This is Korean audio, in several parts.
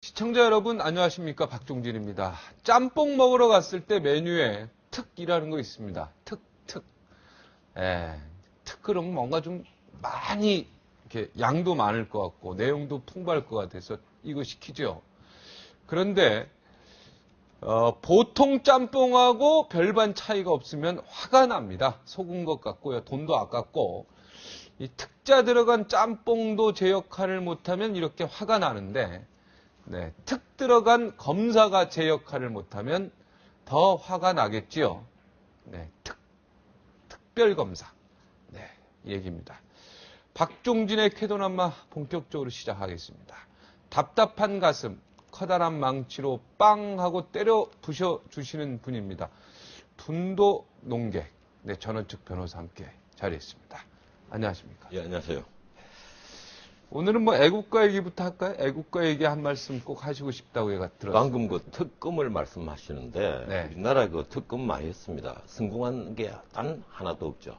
시청자 여러분 안녕하십니까, 박종진입니다. 짬뽕 먹으러 갔을 때 메뉴에 특이라는 거 있습니다. 특. 특 그러면 뭔가 좀 많이 이렇게 양도 많을 것 같고 내용도 풍부할 것 같아서 이거 시키죠. 그런데 보통 짬뽕하고 별반 차이가 없으면 화가 납니다. 속은 것 같고요. 돈도 아깝고. 이 특자 들어간 짬뽕도 제 역할을 못하면 이렇게 화가 나는데, 네, 특 들어간 검사가 제 역할을 못하면 더 화가 나겠지요. 네, 특별검사. 네, 이 얘기입니다. 박종진의 쾌도남마 본격적으로 시작하겠습니다. 답답한 가슴, 커다란 망치로 빵 하고 때려 부셔주시는 분입니다. 분도 농객, 네, 전원측 변호사 함께 자리했습니다. 안녕하십니까? 예, 안녕하세요. 오늘은 뭐 애국가 얘기부터 할까요? 애국가 얘기 한 말씀 꼭 하시고 싶다고 들었어요. 방금 그 특검을 말씀하시는데, 네. 우리나라 그 특검 많이 했습니다. 성공한 게 단 하나도 없죠.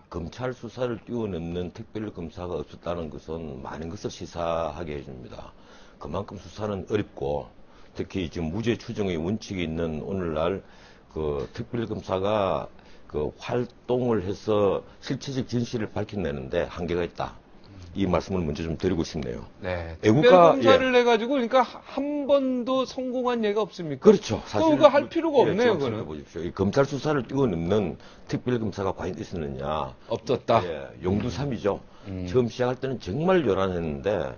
검찰 수사를 뛰어넘는 특별검사가 없었다는 것은 많은 것을 시사하게 해줍니다. 그만큼 수사는 어렵고, 특히 지금 무죄 추정의 원칙이 있는 오늘날 그 특별검사가 그 활동을 해서 실체적 진실을 밝혀내는데 한계가 있다. 이 말씀을 먼저 좀 드리고 싶네요. 네. 애국가, 특별검사를 해가지고, 그러니까 한 번도 성공한 예가 없습니까? 그렇죠. 사실 그거 할 필요가 없네요, 예, 그거는. 보십시오. 이 검찰 수사를 뛰어넘는 특별검사가 과연 있었느냐. 없었다. 예, 용두삼이죠. 처음 시작할 때는 정말 요란했는데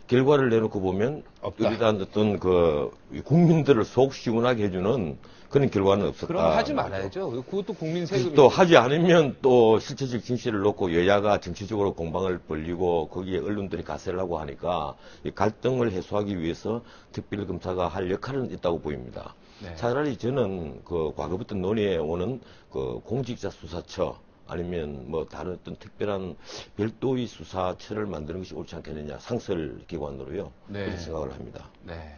결과를 내놓고 보면 없다. 이러한 어떤 그 국민들을 속 시원하게 해주는 그런 결과는 없었다. 그럼 하지 말아야죠. 그것도 국민 세금이죠. 또 하지 않으면 또 실체적 진실을 놓고 여야가 정치적으로 공방을 벌리고 거기에 언론들이 가세를 하고 하니까 이 갈등을 해소하기 위해서 특별검사가 할 역할은 있다고 보입니다. 네. 차라리 저는 그 과거부터 논의해 오는 그 공직자 수사처 아니면 뭐 다른 어떤 특별한 별도의 수사처를 만드는 것이 옳지 않겠느냐, 상설기관으로요. 네. 그런 생각을 합니다. 네.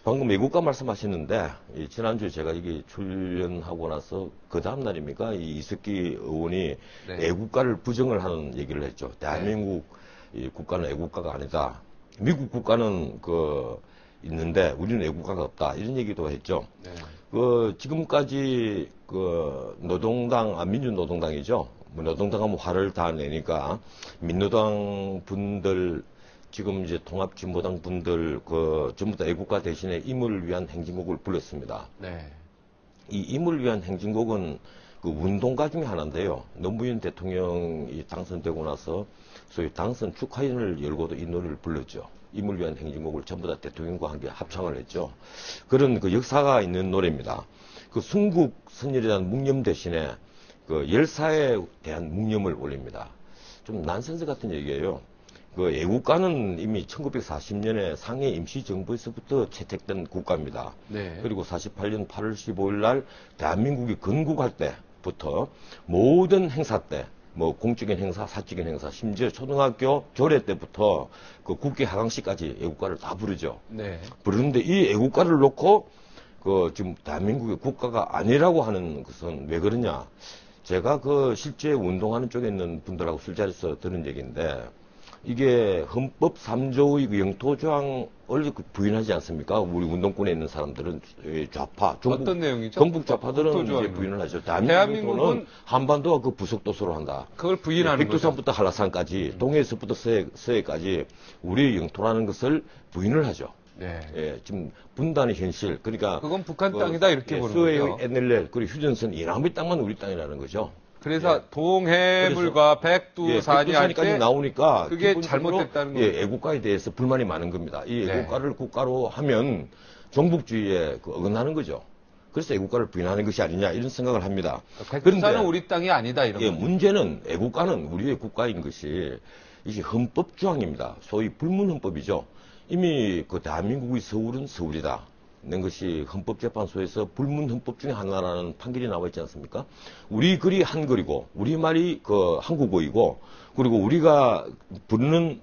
방금 애국가 말씀하셨는데, 지난주에 제가 이게 출연하고 나서 그 다음날입니까? 이 이석기 의원이 네. 애국가를 부정을 하는 얘기를 했죠. 대한민국 이 국가는 애국가가 아니다. 미국 국가는 있는데 우리는 애국가가 없다. 이런 얘기도 했죠. 네. 지금까지 민주노동당이죠. 뭐 노동당하면 화를 다 내니까 민노당 분들 지금 이제 통합진보당 분들 전부 다 애국가 대신에 임을 위한 행진곡을 불렀습니다. 네. 이 임을 위한 행진곡은 그 운동가 중에 하나인데요. 노무현 대통령이 당선되고 나서 소위 당선 축하회를 열고도 이 노래를 불렀죠. 임을 위한 행진곡을 전부 다 대통령과 함께 합창을 했죠. 그런 그 역사가 있는 노래입니다. 그 순국 선열에 대한 묵념 대신에 그 열사에 대한 묵념을 올립니다. 좀 난센스 같은 얘기예요. 애국가는 이미 1940년에 상해 임시정부에서부터 채택된 국가입니다. 네. 그리고 48년 8월 15일 날 대한민국이 건국할 때부터 모든 행사 때, 뭐 공적인 행사, 사적인 행사, 심지어 초등학교 조례 때부터 그 국회 하강식까지 애국가를 다 부르죠. 네. 부르는데 이 애국가를 놓고 지금 대한민국의 국가가 아니라고 하는 것은 왜 그러냐? 제가 실제 운동하는 쪽에 있는 분들하고 술자리에서 들은 얘기인데, 이게 헌법 3조의 영토조항을 부인하지 않습니까? 우리 운동권에 있는 사람들은 좌파, 어떤 내용이죠? 전북 좌파들은 영토조항은? 이제 부인을 하죠. 대한민국은 대한민국은 한반도가 부속도서로 한다. 그걸 부인하는 거죠. 백두산부터 한라산까지, 동해에서부터 서해까지 우리의 영토라는 것을 부인을 하죠. 네. 예, 지금 분단의 현실, 그러니까 그건 북한 땅이다 이렇게 보는 서해의 거죠. NLL 그리고 휴전선 이남의 땅만 우리 땅이라는 거죠. 그래서 예. 동해물과 백두산이 할 백두산까지 때 나오니까 그게 기본적으로, 잘못됐다는 거죠. 애국가에 대해서 불만이 많은 겁니다. 이 네. 애국가를 국가로 하면 종북주의에 어긋나는 거죠. 그래서 애국가를 부인하는 것이 아니냐 이런 생각을 합니다. 백두산은 그런데 우리 땅이 아니다 이런 거죠. 문제는 애국가는 우리의 국가인 것이 이게 헌법 조항입니다. 소위 불문헌법이죠. 이미 대한민국의 서울은 서울이다. 낸 것이 헌법재판소에서 불문헌법 중에 하나라는 판결이 나와 있지 않습니까? 우리 글이 한글이고 우리말이 한국어이고 그리고 우리가 부르는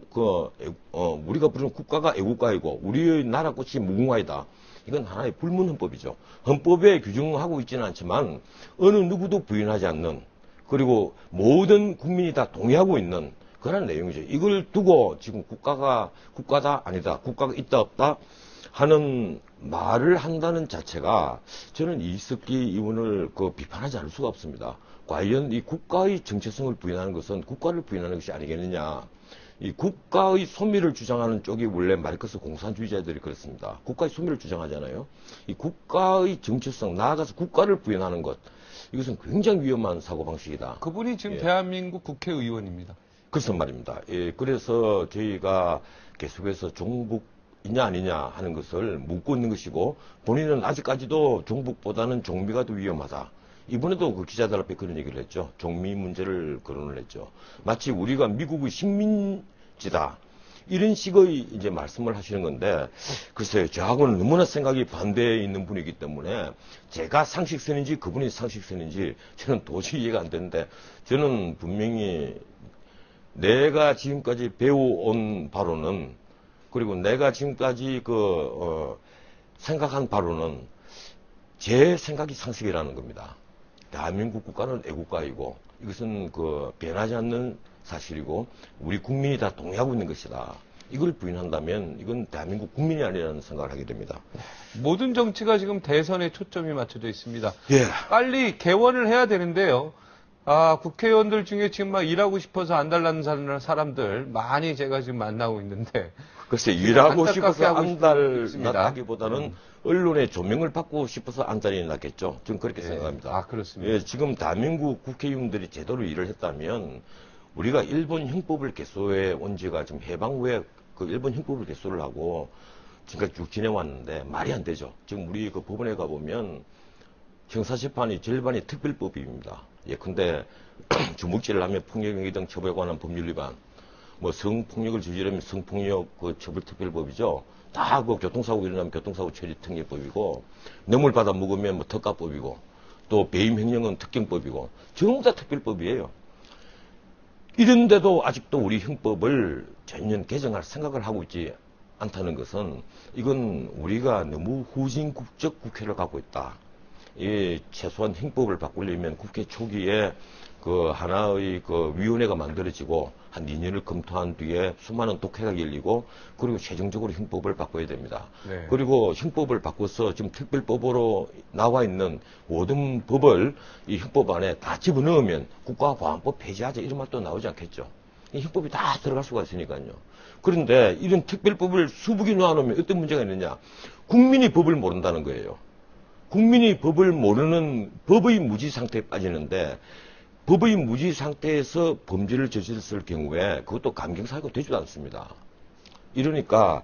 우리가 부르는 국가가 애국가이고 우리의 나라 꽃이 무궁화이다. 이건 하나의 불문헌법이죠. 헌법에 규정하고 있지는 않지만 어느 누구도 부인하지 않는, 그리고 모든 국민이 다 동의하고 있는 그런 내용이죠. 이걸 두고 지금 국가다 아니다, 국가가 있다 없다 하는 말을 한다는 자체가 저는 이석기 의원을 비판하지 않을 수가 없습니다. 과연 이 국가의 정체성을 부인하는 것은 국가를 부인하는 것이 아니겠느냐. 이 국가의 소멸을 주장하는 쪽이 원래 마르크스 공산주의자들이 그렇습니다. 국가의 소멸을 주장하잖아요. 이 국가의 정체성, 나아가서 국가를 부인하는 것, 이것은 굉장히 위험한 사고방식이다. 그분이 지금 예. 대한민국 국회의원입니다. 그래서 말입니다. 예, 그래서 저희가 계속해서 종북이냐 아니냐 하는 것을 묻고 있는 것이고, 본인은 아직까지도 종북보다는 종미가 더 위험하다. 이번에도 그 기자들 앞에 그런 얘기를 했죠. 종미 문제를 거론을 했죠. 마치 우리가 미국의 식민지다. 이런 식의 이제 말씀을 하시는 건데, 글쎄요, 저하고는 너무나 생각이 반대에 있는 분이기 때문에 제가 상식선인지 그분이 상식선인지 저는 도저히 이해가 안 되는데, 저는 분명히 내가 지금까지 배워온 바로는, 그리고 내가 지금까지 생각한 바로는 제 생각이 상식이라는 겁니다. 대한민국 국가는 애국가이고, 이것은 변하지 않는 사실이고, 우리 국민이 다 동의하고 있는 것이다. 이걸 부인한다면 이건 대한민국 국민이 아니라는 생각을 하게 됩니다. 모든 정치가 지금 대선에 초점이 맞춰져 있습니다. 예. 빨리 개원을 해야 되는데요. 국회의원들 중에 지금 막 일하고 싶어서 안달나는 사람들 많이 제가 지금 만나고 있는데. 글쎄, 일하고 안타깝게 싶어서 하고 안달나기보다는 언론의 조명을 받고 싶어서 안달이 났겠죠. 저는 그렇게 생각합니다. 그렇습니다. 예, 지금 대한민국 국회의원들이 제대로 일을 했다면 우리가 일본 형법을 개소해 온 지가 지금 해방 후에 일본 형법을 개소를 하고 지금까지 쭉 지내왔는데 말이 안 되죠. 지금 우리 법원에 가보면 형사재판이 절반이 특별법입니다. 예컨대 주먹질을 하면 폭력행위 등 처벌에 관한 법률 위반, 성폭력을 저지르면 성폭력 처벌특별법이죠. 다 교통사고 일어나면 교통사고 처리특례법이고, 뇌물 받아 먹으면 특가법이고, 또 배임행령은 특경법이고, 전부 다 특별법이에요. 이런데도 아직도 우리 형법을 전면 개정할 생각을 하고 있지 않다는 것은, 이건 우리가 너무 후진국적 국회를 갖고 있다. 최소한 형법을 바꾸려면 국회 초기에 하나의 위원회가 만들어지고 한 2년을 검토한 뒤에 수많은 독회가 열리고, 그리고 최종적으로 형법을 바꿔야 됩니다. 네. 그리고 형법을 바꿔서 지금 특별법으로 나와 있는 모든 법을 이 형법 안에 다 집어넣으면 국가보안법 폐지하자 이런 말도 나오지 않겠죠. 이 형법이 다 들어갈 수가 있으니까요. 그런데 이런 특별법을 수북이 놓아놓으면 어떤 문제가 있느냐. 국민이 법을 모른다는 거예요. 국민이 법을 모르는 법의 무지 상태에 빠지는데, 법의 무지 상태에서 범죄를 저질렀을 경우에 그것도 감경사유가 되지도 않습니다. 이러니까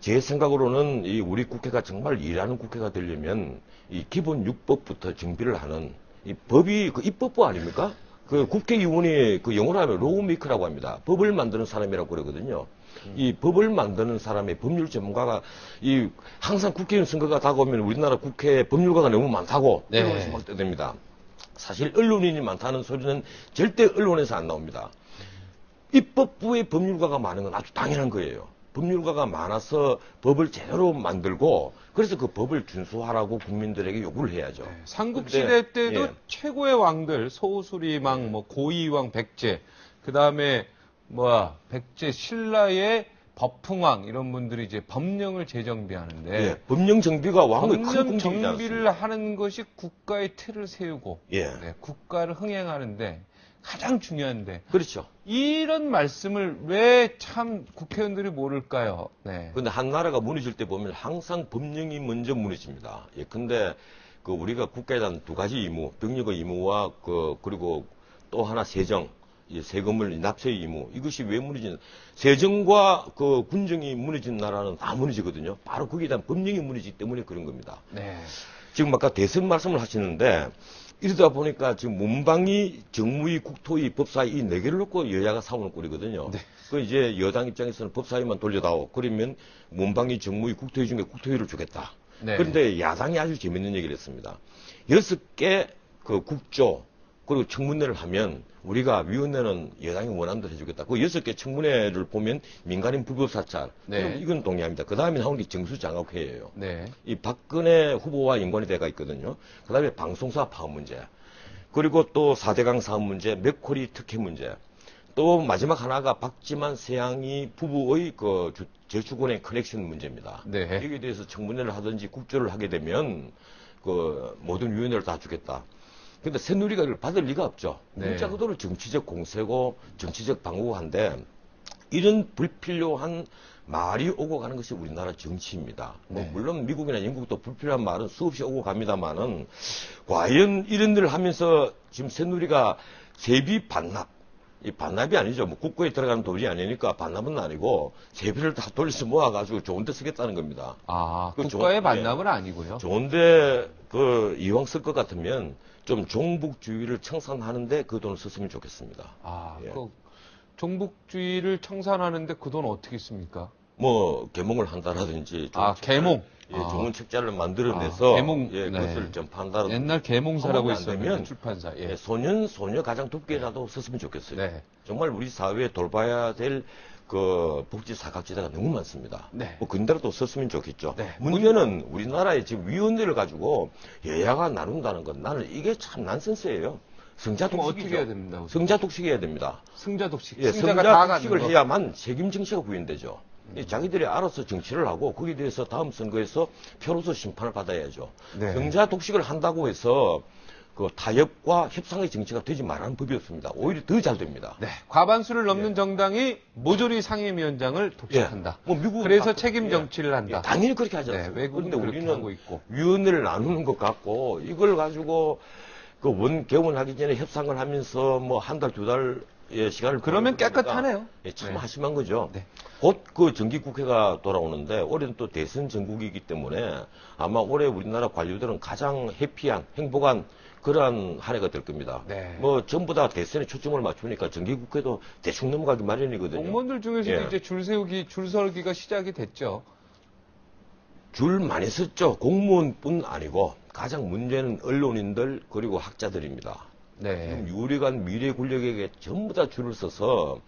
제 생각으로는 우리 국회가 정말 일하는 국회가 되려면 이 기본 6법부터 정비를 하는, 이 법이 입법부 아닙니까? 국회의원이 영어로 하면 로우메이커라고 합니다. 법을 만드는 사람이라고 그러거든요. 이 법을 만드는 사람의 법률 전문가가 항상 국회의원 선거가 다가오면 우리나라 국회 법률가가 너무 많다고 언론에서 막 떠듭니다. 사실 언론인이 많다는 소리는 절대 언론에서 안 나옵니다. 입법부의 법률가가 많은 건 아주 당연한 거예요. 법률가가 많아서 법을 제대로 만들고, 그래서 그 법을 준수하라고 국민들에게 요구를 해야죠. 삼국시대 때도 최고의 왕들, 소수리망, 고이왕, 백제, 그 다음에 백제 신라의 법흥왕 이런 분들이 이제 법령을 재정비하는데, 법령 정비가 왕의 큰 법령 공직이지 정비를 않습니까? 하는 것이 국가의 틀을 세우고 국가를 흥행하는데 가장 중요한데, 그렇죠. 이런 말씀을 왜 참 국회의원들이 모를까요? 근데 한 나라가 무너질 때 보면 항상 법령이 먼저 무너집니다. 근데 우리가 국가에 대한 두 가지 의무, 병력의 의무와 그리고 또 하나 세정, 세금을 납세의 의무, 이것이 왜 무너지는, 세정과 군정이 무너진 나라는 다 무너지거든요. 바로 거기에 대한 법령이 무너지기 때문에 그런 겁니다. 지금 아까 대선 말씀을 하시는데, 이러다 보니까 지금 문방위, 정무위, 국토위, 법사위 이 네 개를 놓고 여야가 싸우는 꼴이거든요. 이제 여당 입장에서는 법사위만 돌려다오. 그러면 문방위, 정무위, 국토위 중에 국토위를 주겠다. 그런데 야당이 아주 재밌는 얘기를 했습니다. 6개 국조, 그리고 청문회를 하면 우리가 위원회는 여당이 원하는 대로 해주겠다. 그 6개 청문회를 보면 민간인 불법 사찰. 그럼 이건 동의합니다. 그 다음에 나오는 게 정수장학회예요. 이 박근혜 후보와 연관이 돼가 있거든요. 그 다음에 방송사 파업 문제. 그리고 또 4대강 사업 문제, 맥쿼리 특혜 문제. 또 마지막 하나가 박지만, 세양이 부부의 그 저축은행 커넥션 문제입니다. 네. 여기에 대해서 청문회를 하든지 국조를 하게 되면 그 모든 위원회를 다 주겠다. 근데 새누리가 이걸 받을 리가 없죠. 네. 문자 그대로 정치적 공세고 정치적 방어한데 이런 불필요한 말이 오고 가는 것이 우리나라 정치입니다. 네. 뭐 물론 미국이나 영국도 불필요한 말은 수없이 오고 갑니다만은 과연 이런 일을 하면서 지금 새누리가 세비 반납, 이 반납이 아니죠. 뭐 국고에 들어가는 돈이 아니니까 반납은 아니고 세비를 다 돌려서 모아가지고 좋은 데 쓰겠다는 겁니다. 아, 그 국가의 좋은- 반납은 아니고요. 좋은데 그 이왕 쓸 것 같으면 좀 종북주의를 청산하는데 그 돈을 썼으면 좋겠습니다. 아, 예. 그 종북주의를 청산하는데 그 돈 어떻게 씁니까? 뭐 계몽을 한다라든지 아, 계몽. 예, 아. 좋은 책자를 만들어내서 계몽, 예, 네. 그것을 전파한다든지 옛날 계몽사라고 하면 안 있었는데 되면 출판사. 예. 예, 소녀 가장 돕게라도 썼으면 좋겠어요. 네. 정말 우리 사회에 돌봐야 될 그 복지 사각지대가 너무 많습니다. 네. 뭐 근대로도 썼으면 좋겠죠. 네. 문제는 우리나라의 지금 위원회를 가지고 여야가 나눈다는 건 나는 이게 참 난센스예요. 그럼 성자독식이죠. 어떻게 해야 됩니다? 성자독식해야 됩니다. 승자독식. 예, 승자가 다 갖는 성자독식을 거. 해야만 책임 정치가 구현되죠. 자기들이 알아서 정치를 하고 거기에 대해서 다음 선거에서 표로서 심판을 받아야죠. 네. 성자독식을 한다고 해서 그 타협과 협상의 정치가 되지 말라는 법이 없습니다. 오히려 더 잘 됩니다. 네. 과반수를 넘는 예. 정당이 모조리 상임위원장을 독식한다. 뭐 미국은 그래서 다- 책임 예. 정치를 한다. 예, 당연히 그렇게 하지 네, 않습니까? 외국은 그런데 그렇게 우리는 하고 있고. 위원회를 나누는 것 같고 이걸 가지고 그 개원하기 전에 협상을 하면서 뭐 한 달, 두 달의 시간을 그러면 보내니까 깨끗하네요. 예, 참 네. 한심한 거죠. 네. 곧 그 정기국회가 돌아오는데 올해는 또 대선 전국이기 때문에 아마 올해 우리나라 관료들은 가장 해피한, 행복한 그러한 한 해가 될 겁니다. 네. 뭐 전부 다 대선에 초점을 맞추니까 정기국회도 대충 넘어가기 마련이거든요. 공무원들 중에서도 예. 이제 줄 설기가 시작이 됐죠. 줄 많이 섰죠. 공무원뿐 아니고 가장 문제는 언론인들 그리고 학자들입니다. 네. 지금 유력한 미래 권력에게 전부 다 줄을 서서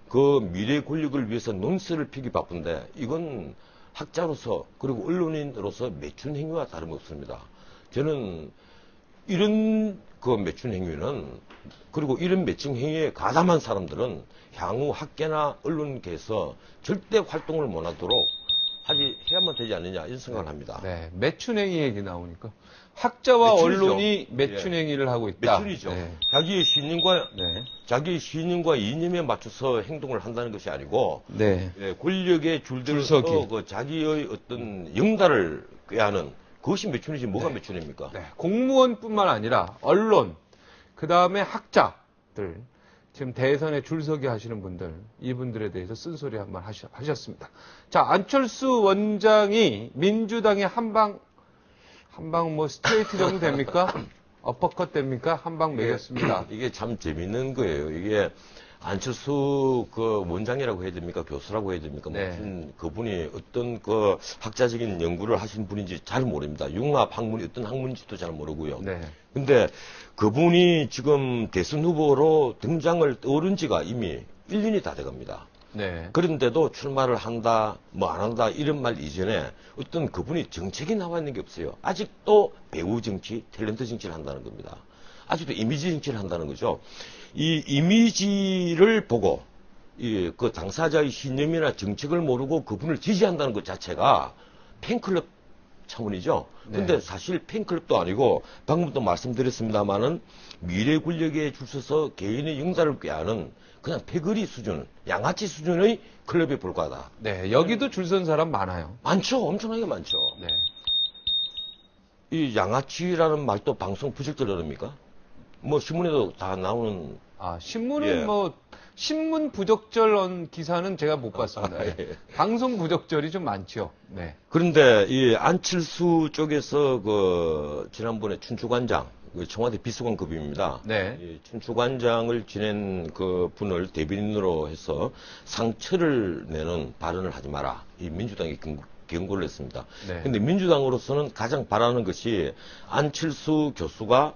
그 미래 권력을 위해서 논설을 피기 바쁜데 이건 학자로서 그리고 언론인으로서 매춘 행위와 다름없습니다. 저는 이런 그 매춘 행위는 그리고 이런 매칭 행위에 가담한 사람들은 향후 학계나 언론계에서 절대 활동을 못하도록 해야만 되지 않느냐 이런 생각을 합니다. 네. 매춘행위 얘기 나오니까 학자와 매춘이죠. 언론이 매춘행위를 하고 있다. 매춘이죠. 네. 자기의 네. 신념과 이념에 맞춰서 행동을 한다는 것이 아니고 네. 예, 권력의 줄들서 줄서기. 그 자기의 어떤 영달을 꾀하는 그것이 매춘이지 뭐가 매춘입니까? 네. 공무원뿐만 아니라 언론, 그 다음에 학자들, 지금 대선에 줄서기 하시는 분들, 이분들에 대해서 쓴소리 한번 하셨습니다. 자, 안철수 원장이 민주당의 한방 뭐 스트레이트 정도 됩니까? 어퍼컷 됩니까? 한방 매겼습니다. 이게 참 재밌는 거예요. 이게 안철수 그 원장이라고 해야 됩니까? 교수라고 해야 됩니까? 네. 무슨 그분이 어떤 그 학자적인 연구를 하신 분인지 잘 모릅니다. 융합 학문이 어떤 학문인지도 잘 모르고요. 네. 근데 그분이 지금 대선 후보로 등장을 떠오른 지가 이미 1년이 다 돼갑니다. 네. 그런데도 출마를 한다, 뭐 안 한다, 이런 말 이전에 어떤 그분이 정책이 나와 있는 게 없어요. 아직도 배우 정치, 탤런트 정치를 한다는 겁니다. 아직도 이미지 정치를 한다는 거죠. 이 이미지를 보고, 그 당사자의 신념이나 정책을 모르고 그분을 지지한다는 것 자체가 팬클럽 차원이죠. 근데 네. 사실 팬클럽도 아니고, 방금도 말씀드렸습니다만은 미래 권력에 줄 서서 개인의 영달을 꾀하는 그냥 패거리 수준, 양아치 수준의 클럽에 불과하다. 네. 여기도 줄 선 사람 많아요. 많죠. 엄청나게 많죠. 네. 이 양아치라는 말도 방송 부적절합니까? 뭐 신문에도 다 나오는. 아, 신문은 예. 뭐, 신문 부적절한 기사는 제가 못 봤습니다. 예. 예. 방송 부적절이 좀 많죠. 네. 그런데 이 안철수 쪽에서 그 지난번에 춘추관장, 그 청와대 비서관급입니다. 네. 이 춘추관장을 지낸 그 분을 대변인으로 해서 상처를 내는 발언을 하지 마라. 이 민주당이 경고를 했습니다. 네. 근데 민주당으로서는 가장 바라는 것이 안철수 교수가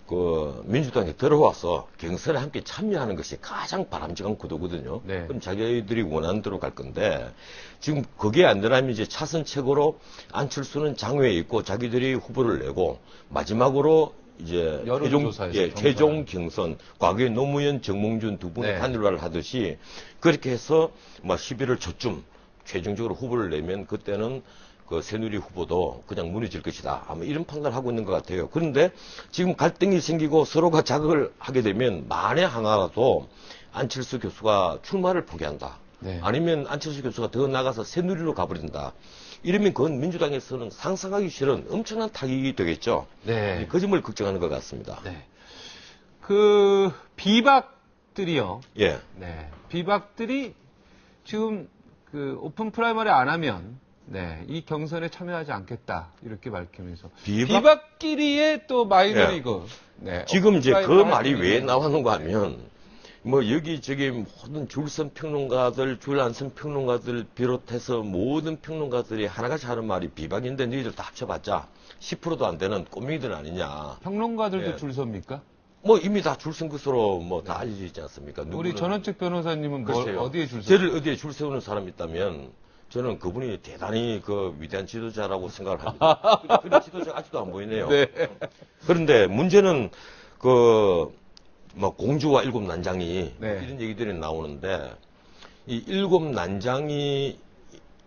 그 민주당에 들어와서 경선에 함께 참여하는 것이 가장 바람직한 구도거든요. 네. 그럼 자기들이 원하는 대로 갈 건데 지금 그게 안 되려면 이제 차선책으로 안철수는 장외에 있고 자기들이 후보를 내고 마지막으로 이제 여론조사에서 최종 경선, 과거에 노무현, 정몽준 두 분이 네. 단일화를 하듯이 그렇게 해서 막 11월 초쯤 최종적으로 후보를 내면 그때는 그 새누리 후보도 그냥 무너질 것이다. 아마 이런 판단을 하고 있는 것 같아요. 그런데 지금 갈등이 생기고 서로가 자극을 하게 되면 만에 하나라도 안철수 교수가 출마를 포기한다. 네. 아니면 안철수 교수가 더 나가서 새누리로 가버린다. 이러면 그건 민주당에서는 상상하기 싫은 엄청난 타격이 되겠죠. 네. 그 점을 걱정하는 것 같습니다. 네. 그 비박들이요. 예. 네. 비박들이 지금 그 오픈 프라이머리 안 하면 네, 이 경선에 참여하지 않겠다 이렇게 밝히면서 비박끼리의 또 마이너리그. 네. 지금 이제 그 프라이머리 말이 왜 하는 나왔는가 하면 뭐 여기저기 모든 줄선 평론가들, 줄안선 평론가들 비롯해서 모든 평론가들이 하나같이 하는 말이 비박인데 너희들 다 합쳐봤자 10%도 안 되는 꼬맹이들 아니냐. 평론가들도 예. 줄 섭니까? 뭐 이미 다 줄 쓴 것으로 뭐 다 알려져 있지 않습니까? 우리 전원책 변호사님은 글쎄요. 어디에 줄 섭니까? 저를 어디에 줄 세우는 사람이 있다면 저는 그분이 대단히 그 위대한 지도자라고 생각을 합니다. 그런 지도자가 아직도 안 보이네요. 네. 그런데 문제는 뭐 공주와 일곱 난장이 네. 이런 얘기들이 나오는데 이 일곱 난장이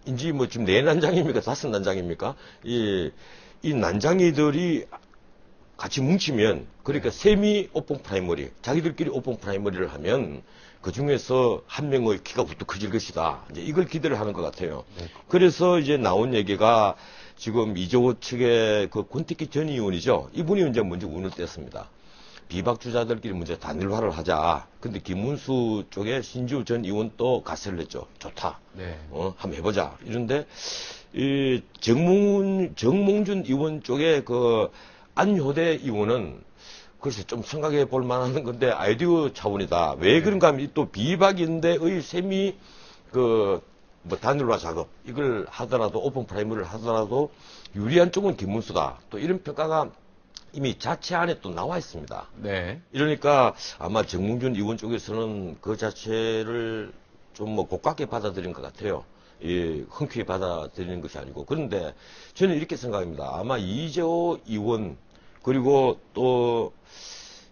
인지 뭐 지금 네 난장입니까? 다섯 난장입니까? 이 난장이들이 같이 뭉치면 그러니까 세미 오픈 프라이머리 자기들끼리 오픈 프라이머리를 하면 그 중에서 한 명의 키가 부터 커질 것이다. 이제 이걸 기대를 하는 것 같아요. 네. 그래서 이제 나온 얘기가 지금 이재호 측의 그 권태기 전 의원이죠. 이분이 이제 먼저 운을 뗐습니다. 비박 주자들끼리 먼저 단일화를 하자. 근데 김문수 쪽에 신지우 전 의원 또 가세를 냈죠. 좋다. 네. 한번 해보자. 이런데 이 정몽준 의원 쪽에 그 안효대 의원은 글쎄 좀 생각해 볼 만한 건데 아이디어 차원이다. 왜 그런가 하면 또 비박인데의 세미 뭐 단일화 작업 이걸 하더라도 오픈 프라이머리를 하더라도 유리한 쪽은 김문수다. 또 이런 평가가 이미 자체 안에 또 나와 있습니다. 네. 이러니까 아마 정몽준 의원 쪽에서는 그 자체를 좀 뭐 고깝게 받아들인 것 같아요. 흔쾌히 받아들이는 것이 아니고. 그런데 저는 이렇게 생각합니다. 아마 이재호 의원 그리고 또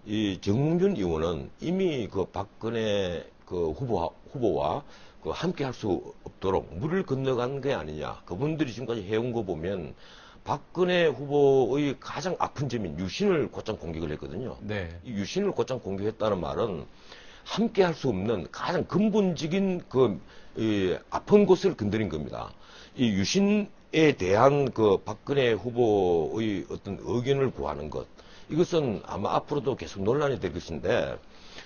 이 정몽준 의원은 이미 그 박근혜 그 후보와 그 함께 할 수 없도록 물을 건너간 게 아니냐. 그분들이 지금까지 해온 거 보면 박근혜 후보의 가장 아픈 점인 유신을 곧장 공격을 했거든요. 네. 이 유신을 곧장 공격했다는 말은 함께 할 수 없는 가장 근본적인 아픈 곳을 건드린 겁니다. 이 유신에 대한 그 박근혜 후보의 어떤 의견을 구하는 것. 이것은 아마 앞으로도 계속 논란이 될 것인데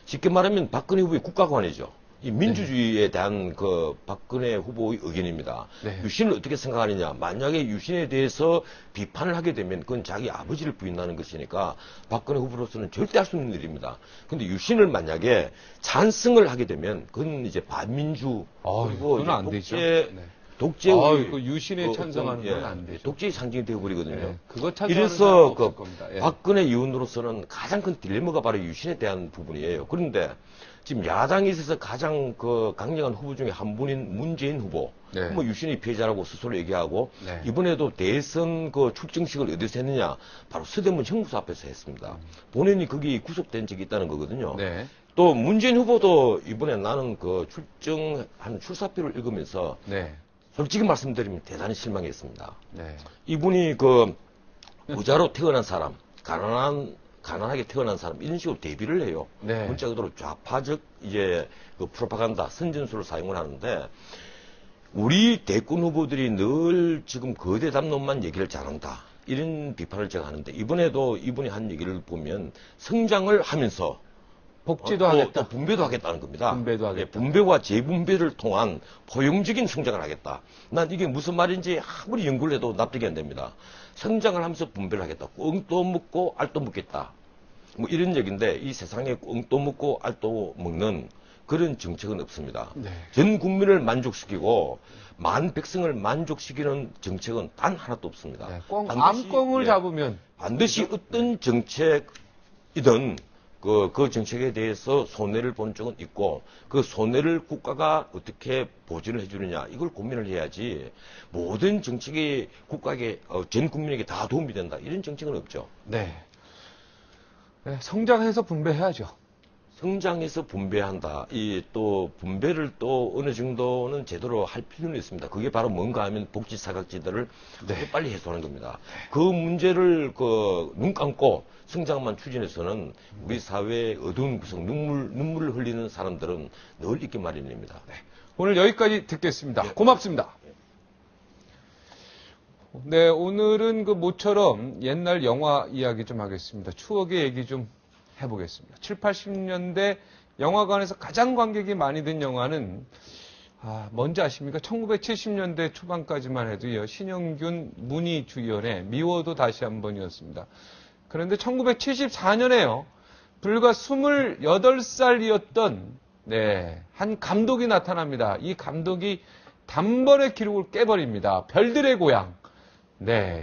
쉽게 말하면 박근혜 후보의 국가관이죠. 이 민주주의에 대한 그 박근혜 후보의 의견입니다. 네. 유신을 어떻게 생각하느냐. 만약에 유신에 대해서 비판을 하게 되면 그건 자기 아버지를 부인하는 것이니까 박근혜 후보로서는 절대 할 수 없는 일입니다. 근데 유신을 만약에 찬성을 하게 되면 그건 이제 반민주 그리고 그건 안 되죠. 독재의 그 유신에 찬성하는 건 안 되죠. 독재의 상징이 되어버리거든요. 네. 그거 찬성하는 이래서 사람 없을 겁니다. 예. 박근혜 의원으로서는 가장 큰 딜레마가 바로 유신에 대한 부분이에요. 그런데 지금 야당에 있어서 가장 그 강력한 후보 중에 한 분인 문재인 후보, 네. 뭐 유신의 피해자라고 스스로 얘기하고 네. 이번에도 대선 그 출정식을 어디서 했느냐, 바로 서대문 형무소 앞에서 했습니다. 본인이 거기 구속된 적이 있다는 거거든요. 네. 또 문재인 후보도 이번에 나는 그 출정한 출사표를 읽으면서 네. 솔직히 말씀드리면 대단히 실망했습니다. 네. 이분이 그 부자로 태어난 사람, 가난하게 태어난 사람 이런 식으로 대비를 해요. 네. 문자 그대로 좌파적 이제 그 프로파간다 선전술을 사용을 하는데 우리 대권 후보들이 늘 지금 거대 담론만 얘기를 잘한다. 이런 비판을 제가 하는데 이번에도 이분이 한 얘기를 보면 성장을 하면서 복지도 하겠다. 또 분배도 하겠다는 겁니다. 분배도 하겠다. 분배와 재분배를 통한 포용적인 성장을 하겠다. 난 이게 무슨 말인지 아무리 연구를 해도 납득이 안 됩니다. 성장을 하면서 분배를 하겠다. 꽁도 먹고 알도 먹겠다. 뭐 이런 얘기인데 이 세상에 꽁도 먹고 알도 먹는 그런 정책은 없습니다. 네. 전 국민을 만족시키고 만 백성을 만족시키는 정책은 단 하나도 없습니다. 네. 반드시, 암꽁을 잡으면 반드시 어떤 정책이든 그 정책에 대해서 손해를 본 적은 있고 그 손해를 국가가 어떻게 보전을 해주느냐 이걸 고민을 해야지 모든 정책이 국가에게 전 국민에게 다 도움이 된다 이런 정책은 없죠. 네. 네, 성장해서 분배해야죠. 성장해서 분배한다. 이 또 분배를 또 어느 정도는 제대로 할 필요는 있습니다. 그게 바로 뭔가 하면 복지 사각지대를 빨리 해소하는 겁니다. 그 문제를 눈 감고 성장만 추진해서는 우리 사회의 어두운 구석, 눈물을 흘리는 사람들은 늘 있기 마련입니다. 오늘 여기까지 듣겠습니다. 고맙습니다. 네, 오늘은 모처럼 옛날 영화 이야기 좀 하겠습니다. 추억의 얘기 좀 해보겠습니다. 7, 80년대 영화관에서 가장 관객이 많이 든 영화는 뭔지 아십니까? 1970년대 초반까지만 해도요. 신영균, 문희 주연의 미워도 다시 한번이었습니다. 그런데 1974년에요. 불과 28살이었던 한 감독이 나타납니다. 이 감독이 단번에 기록을 깨버립니다. 별들의 고향,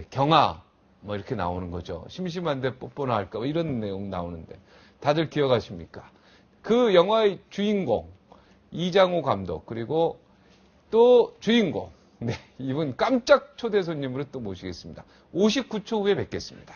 경아, 이렇게 나오는 거죠. 심심한데 뽀뽀나 할까, 이런 내용 나오는데. 다들 기억하십니까? 그 영화의 주인공, 이장호 감독, 그리고 또 주인공, 이분 깜짝 초대 손님으로 또 모시겠습니다. 59초 후에 뵙겠습니다.